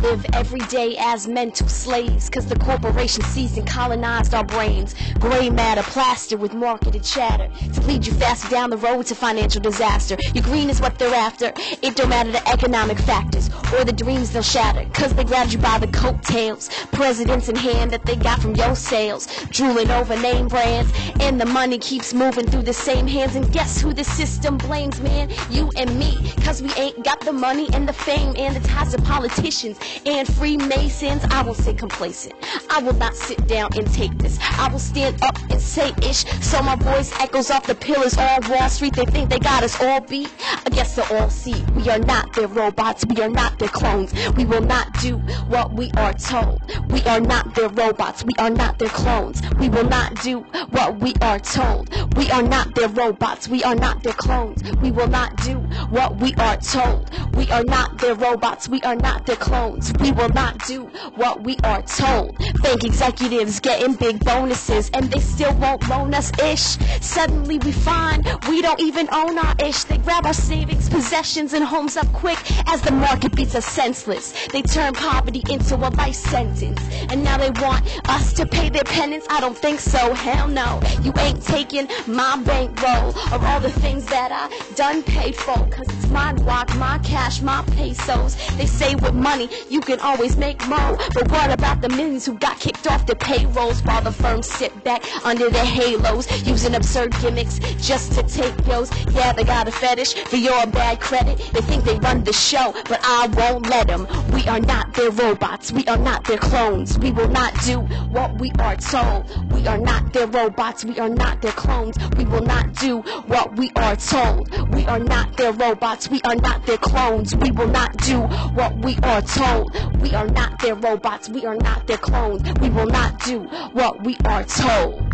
live every day as mental slaves, cause the corporation seized and colonized our brains. Gray matter plastered with marketed chatter to lead you faster down the road to financial disaster. Your green is what they're after. It don't matter the economic factors or the dreams they'll shatter, cause they grabbed you by the coattails. Presidents in hand that they got from your sales, drooling over name brands, and the money keeps moving through the same hands. And guess who the system blames, man? You and me, cause we ain't got the money and the fame and the ties to politicians and Freemasons. I won't say complacent, I will not sit down and take this. I will stand up and say ish, so my voice echoes off the pillars on Wall Street. They think they got us all beat, I guess they'll all see. We are not their robots, we are not their clones. We will not do what we are told. We are not their robots, we are not their clones. We will not do what we are told. We are not their robots, we are not their clones. We will not do what we are told. We are not their robots, we are not their clones. We will not do what we are told. Bank executives getting big bonuses and they still won't loan us ish. Suddenly we find we don't even own our ish. They grab our savings, possessions, and homes up quick as the market beats us senseless. They turn poverty into a life sentence, and now they want us to pay their penance. I don't think so, hell no. You ain't taking my bankroll or all the things that I done paid for, cause it's my guac, my cash, my pesos. They say with money you can always make more, but what about the millions who got kicked off their payrolls while the firms sit back under their halos, using absurd gimmicks just to take yours? Yeah, they got a fetish for your bad credit. They think they run the show, but I won't let them. We are not their robots, we are not their clones. We will not do what we are told. We are not their robots, we are not their clones. We will not do what we are told. We are not their robots, we are not their clones. We will not do what we are told. We are not their robots, we are not their clones. We will not do what we are told.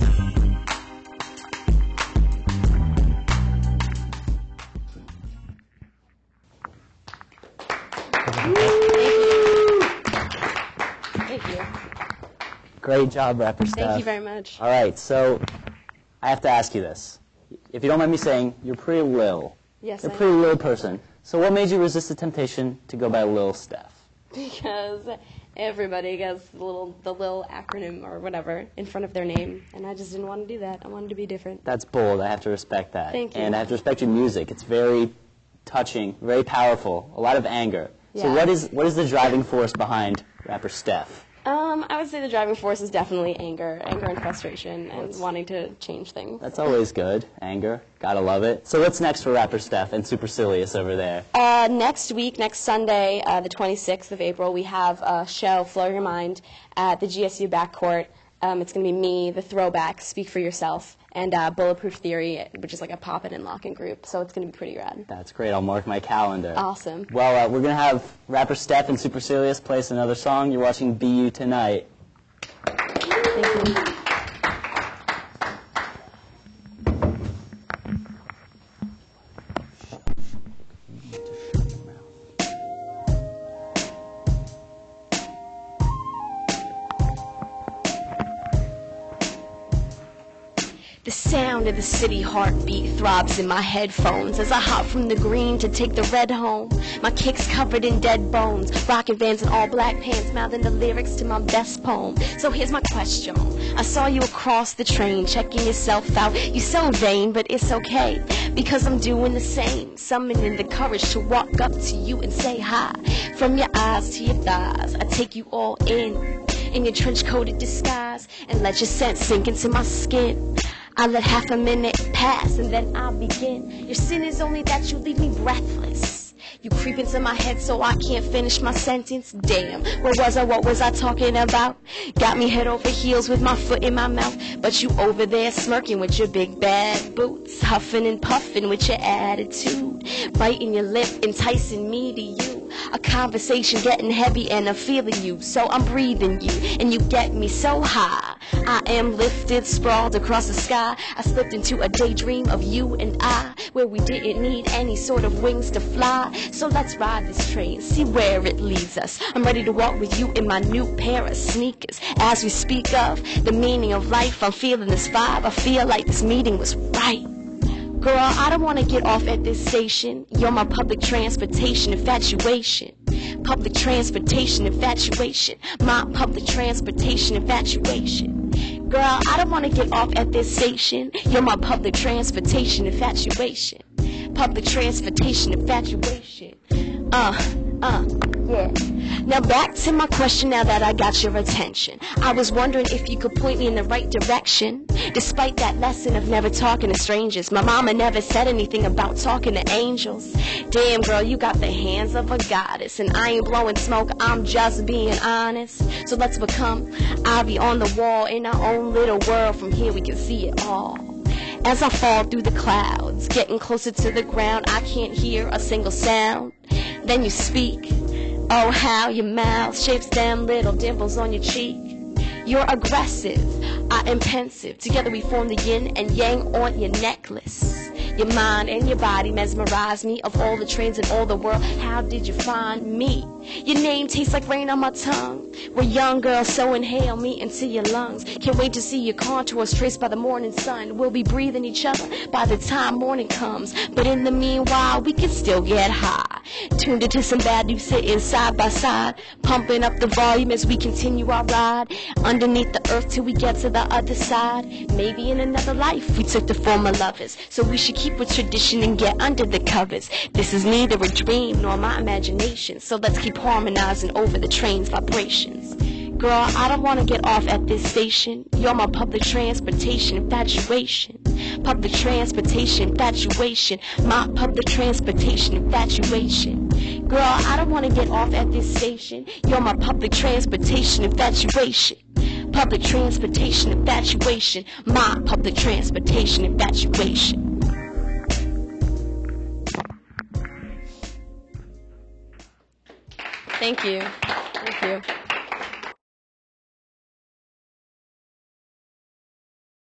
Thank you. Great job, rapper Steph. Thank you very much. All right, so I have to ask you this. If you don't mind me saying, you're pretty Lil. Yes, You're a pretty Lil person. So what made you resist the temptation to go by Lil Steph? Because everybody gets the little acronym or whatever in front of their name, and I just didn't want to do that. I wanted to be different. That's bold. I have to respect that. Thank you. And I have to respect your music. It's very touching, very powerful, a lot of anger. Yeah. So what is the driving force behind rapper Steph? I would say the driving force is definitely anger and frustration and wanting to change things. That's always good. Anger. Gotta love it. So what's next for rapper Steph and Supercilious over there? Next week, next Sunday, the 26th of April, we have a show, Flow Your Mind, at the GSU Backcourt. It's going to be me, The Throwback, Speak for Yourself, and Bulletproof Theory, which is like a pop-in and lock-in group. So it's going to be pretty rad. That's great. I'll mark my calendar. Awesome. Well, we're going to have rapper Steph and Supercilious play us another song. You're watching BU Tonight. Thank you. The sound of the city heartbeat throbs in my headphones as I hop from the green to take the red home. My kicks covered in dead bones, rocking Vans in all black pants, mouthing the lyrics to my best poem. So here's my question. I saw you across the train, checking yourself out. You so vain, but it's okay, because I'm doing the same. Summoning the courage to walk up to you and say hi. From your eyes to your thighs, I take you all in your trench-coated disguise, and let your scent sink into my skin. I let half a minute pass and then I'll begin. Your sin is only that you leave me breathless. You creep into my head so I can't finish my sentence. Damn, what was I talking about? Got me head over heels with my foot in my mouth, but you over there smirking with your big bad boots, huffing and puffing with your attitude, biting your lip, enticing me to you. A conversation getting heavy and I'm feeling you, so I'm breathing you, and you get me so high. I am lifted, sprawled across the sky. I slipped into a daydream of you and I, where we didn't need any sort of wings to fly. So let's ride this train, see where it leads us. I'm ready to walk with you in my new pair of sneakers. As we speak of the meaning of life, I'm feeling this vibe. I feel like this meeting was right. Girl, I don't want to get off at this station. You're my public transportation infatuation. public transportation infatuation. My public transportation infatuation. Girl, I don't want to get off at this station. You're my public transportation infatuation. Public transportation infatuation. Yeah. Now back to my question now that I got your attention. I was wondering if you could point me in the right direction. Despite that lesson of never talking to strangers, my mama never said anything about talking to angels. Damn girl, you got the hands of a goddess. And I ain't blowing smoke, I'm just being honest. So let's become ivy on the wall in our own little world. From here we can see it all. As I fall through the clouds, getting closer to the ground, I can't hear a single sound. Then you speak. Oh, how your mouth shapes them little dimples on your cheek. You're aggressive, I am pensive. Together we form the yin and yang on your necklace. Your mind and your body mesmerize me. Of all the trains in all the world, how did you find me? Your name tastes like rain on my tongue. We're young girls, so inhale me into your lungs. Can't wait to see your contours traced by the morning sun. We'll be breathing each other by the time morning comes. But in the meanwhile, we can still get high. Tuned into some bad news, sitting side by side, pumping up the volume as we continue our ride underneath the earth till we get to the other side. Maybe in another life we took the form of lovers, so we should keep with tradition and get under the covers. This is neither a dream nor my imagination, so let's keep harmonizing over the train's vibrations. Girl, I don't want to get off at this station. You're my public transportation infatuation. Public transportation infatuation. My public transportation infatuation. Girl, I don't want to get off at this station. You're my public transportation infatuation. Public transportation infatuation. My public transportation infatuation. Thank you. Thank you.